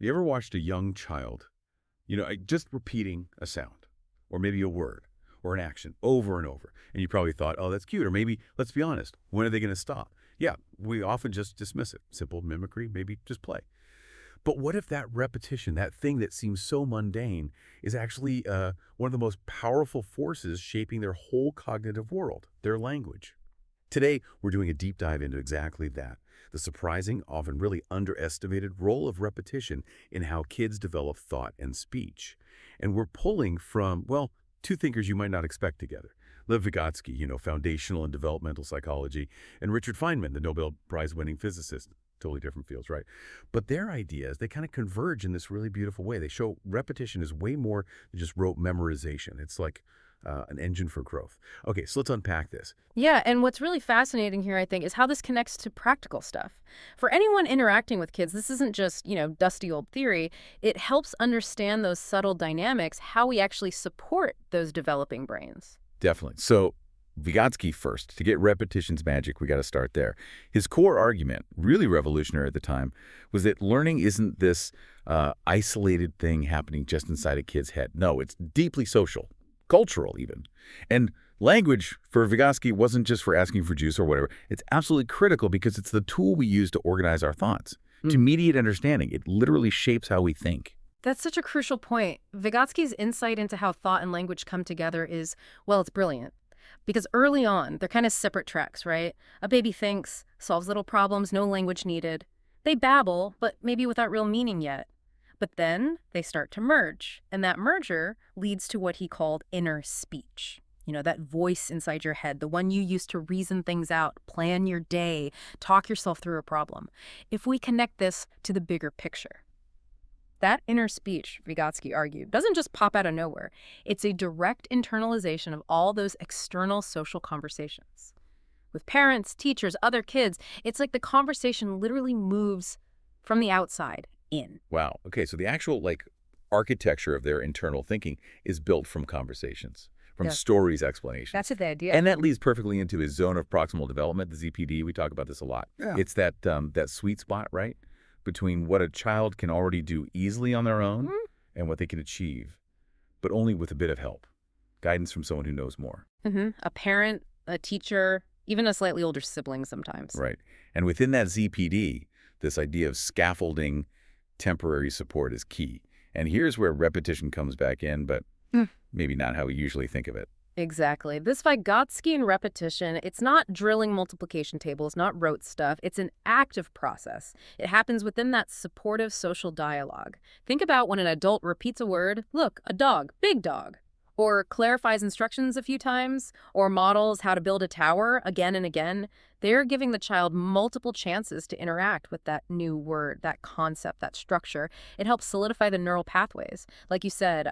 You ever watched a young child, just repeating a sound or maybe a word or an action over and over, and you probably thought, oh, that's cute, or maybe, let's be honest, when are they going to stop? Yeah, we often just dismiss it. Simple mimicry, maybe just play. But what if that repetition, that thing that seems so mundane, is actually one of the most powerful forces shaping their whole cognitive world, their language? Today, we're doing a deep dive into exactly that, the surprising, often really underestimated role of repetition in how kids develop thought and speech. And we're pulling from, well, two thinkers you might not expect together. Lev Vygotsky, foundational and developmental psychology, and Richard Feynman, the Nobel Prize-winning physicist. Totally different fields, right? But their ideas, they kind of converge in this really beautiful way. They show repetition is way more than just rote memorization. It's like an engine for growth. Okay, so let's unpack this. Yeah, and what's really fascinating here, I think, is how this connects to practical stuff. For anyone interacting with kids, this isn't just, dusty old theory. It helps understand those subtle dynamics, how we actually support those developing brains. Definitely. So Vygotsky first. To get repetition's magic, we got to start there. His core argument, really revolutionary at the time, was that learning isn't this isolated thing happening just inside a kid's head. No, it's deeply social, cultural even. And language for Vygotsky wasn't just for asking for juice or whatever. It's absolutely critical because it's the tool we use to organize our thoughts, to mediate understanding. It literally shapes how we think. That's such a crucial point. Vygotsky's insight into how thought and language come together is, well, it's brilliant. Because early on, they're kind of separate tracks, right? A baby thinks, solves little problems, no language needed. They babble, but maybe without real meaning yet. But then they start to merge, and that merger leads to what he called inner speech. That voice inside your head, the one you use to reason things out, plan your day, talk yourself through a problem. If we connect this to the bigger picture, that inner speech, Vygotsky argued, doesn't just pop out of nowhere. It's a direct internalization of all those external social conversations. With parents, teachers, other kids, it's like the conversation literally moves from the outside in. Wow. Okay, so the actual, architecture of their internal thinking is built from conversations, from Yes. stories, explanations. That's the idea. And that leads perfectly into his zone of proximal development, the ZPD. We talk about this a lot. Yeah. It's that sweet spot, right, between what a child can already do easily on their own and what they can achieve, but only with a bit of help, guidance from someone who knows more. A parent, a teacher, even a slightly older sibling sometimes. Right. And within that ZPD, this idea of scaffolding temporary support is key. And here's where repetition comes back in, but maybe not how we usually think of it. Exactly. This Vygotskian repetition, it's not drilling multiplication tables, not rote stuff. It's an active process. It happens within that supportive social dialogue. Think about when an adult repeats a word, look, a dog, big dog, or clarifies instructions a few times, or models how to build a tower again and again. They're giving the child multiple chances to interact with that new word, that concept, that structure. It helps solidify the neural pathways. Like you said,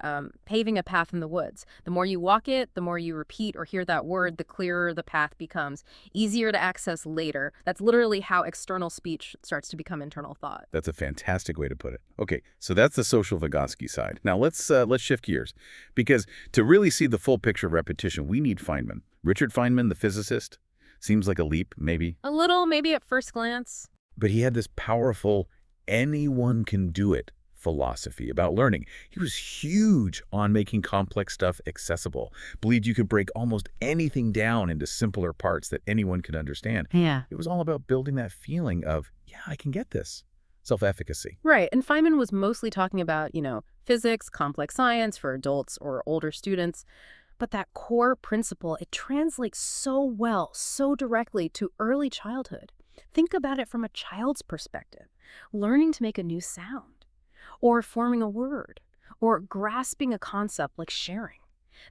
paving a path in the woods. The more you walk it, the more you repeat or hear that word, the clearer the path becomes. Easier to access later. That's literally how external speech starts to become internal thought. That's a fantastic way to put it. Okay, so that's the social Vygotsky side. Now let's shift gears, because to really see the full picture of repetition, we need Feynman. Richard Feynman, the physicist. Seems like a leap, maybe. A little, maybe at first glance. But he had this powerful, anyone can do it philosophy about learning. He was huge on making complex stuff accessible. Believed you could break almost anything down into simpler parts that anyone could understand. Yeah. It was all about building that feeling of, yeah, I can get this. Self-efficacy. Right. And Feynman was mostly talking about, physics, complex science for adults or older students. But that core principle, it translates so well, so directly to early childhood. Think about it from a child's perspective. Learning to make a new sound, or forming a word, or grasping a concept like sharing.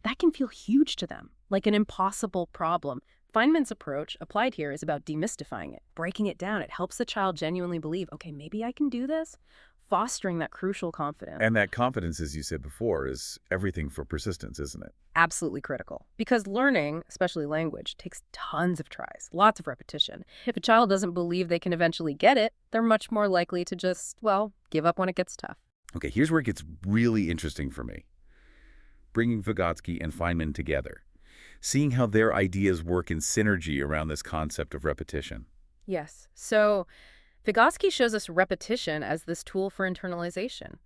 That can feel huge to them, like an impossible problem. Feynman's approach applied here is about demystifying it, breaking it down. It helps the child genuinely believe, okay, maybe I can do this, fostering that crucial confidence. And that confidence, as you said before, is everything for persistence, isn't it? Absolutely critical. Because learning, especially language, takes tons of tries, lots of repetition. If a child doesn't believe they can eventually get it, they're much more likely to just, give up when it gets tough. Okay, here's where it gets really interesting for me. Bringing Vygotsky and Feynman together. Seeing how their ideas work in synergy around this concept of repetition. Yes. So Vygotsky shows us repetition as this tool for internalization.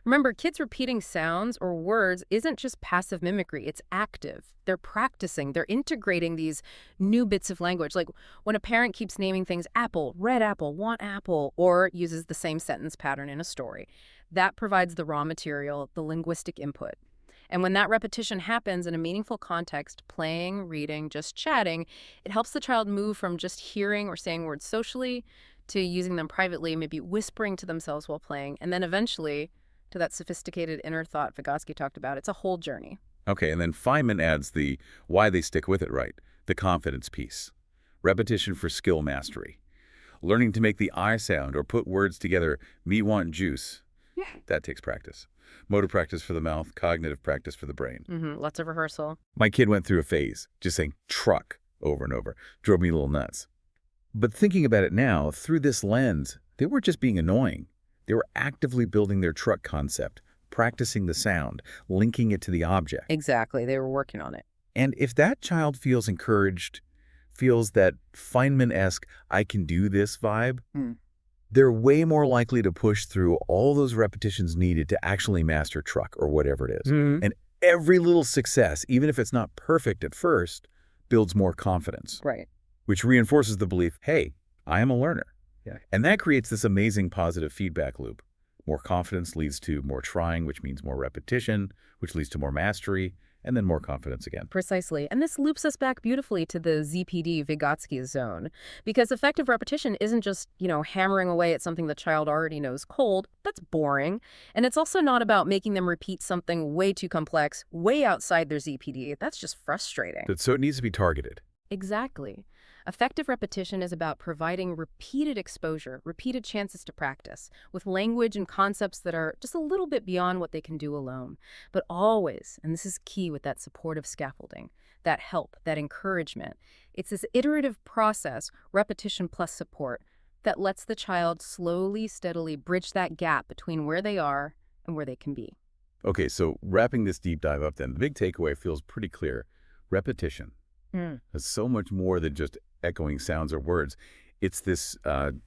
Remember, kids repeating sounds or words isn't just passive mimicry, it's active. They're practicing, they're integrating these new bits of language. Like when a parent keeps naming things apple, red apple, want apple, or uses the same sentence pattern in a story. That provides the raw material, the linguistic input. And when that repetition happens in a meaningful context, playing, reading, just chatting, it helps the child move from just hearing or saying words socially to using them privately, maybe whispering to themselves while playing, and then eventually to that sophisticated inner thought Vygotsky talked about. It's a whole journey. Okay, and then Feynman adds the why they stick with it, right? The confidence piece. Repetition for skill mastery. Learning to make the I sound or put words together, me want juice. Yeah. That takes practice. Motor practice for the mouth, cognitive practice for the brain. Lots of rehearsal. My kid went through a phase, just saying truck over and over. Drove me a little nuts. But thinking about it now, through this lens, they weren't just being annoying. They were actively building their truck concept, practicing the sound, linking it to the object. Exactly. They were working on it. And if that child feels encouraged, feels that Feynman-esque, I can do this vibe, they're way more likely to push through all those repetitions needed to actually master truck or whatever it is. And every little success, even if it's not perfect at first, builds more confidence. Right. Which reinforces the belief, hey, I am a learner. Yeah. And that creates this amazing positive feedback loop. More confidence leads to more trying, which means more repetition, which leads to more mastery, and then more confidence again. Precisely. And this loops us back beautifully to the ZPD Vygotsky zone. Because effective repetition isn't just, hammering away at something the child already knows cold. That's boring. And it's also not about making them repeat something way too complex, way outside their ZPD. That's just frustrating. So it needs to be targeted. Exactly. Effective repetition is about providing repeated exposure, repeated chances to practice, with language and concepts that are just a little bit beyond what they can do alone. But always, and this is key with that supportive scaffolding, that help, that encouragement, it's this iterative process, repetition plus support, that lets the child slowly, steadily bridge that gap between where they are and where they can be. Okay, so wrapping this deep dive up then, the big takeaway feels pretty clear. Repetition. It's so much more than just echoing sounds or words. It's this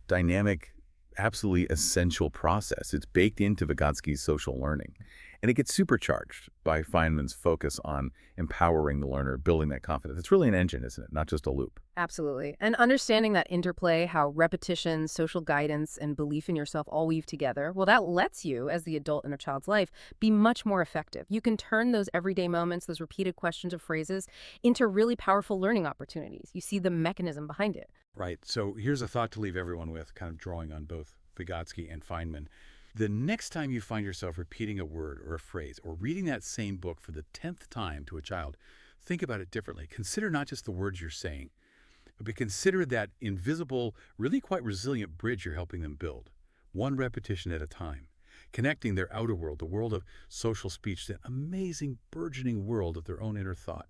dynamic, absolutely essential process. It's baked into Vygotsky's social learning. And it gets supercharged by Feynman's focus on empowering the learner, building that confidence. It's really an engine, isn't it? Not just a loop. Absolutely. And understanding that interplay, how repetition, social guidance, and belief in yourself all weave together, well, that lets you, as the adult in a child's life, be much more effective. You can turn those everyday moments, those repeated questions or phrases, into really powerful learning opportunities. You see the mechanism behind it. Right. So here's a thought to leave everyone with, kind of drawing on both Vygotsky and Feynman. The next time you find yourself repeating a word or a phrase or reading that same book for the 10th time to a child, think about it differently. Consider not just the words you're saying, but consider that invisible, really quite resilient bridge you're helping them build, one repetition at a time, connecting their outer world, the world of social speech, to that amazing, burgeoning world of their own inner thought.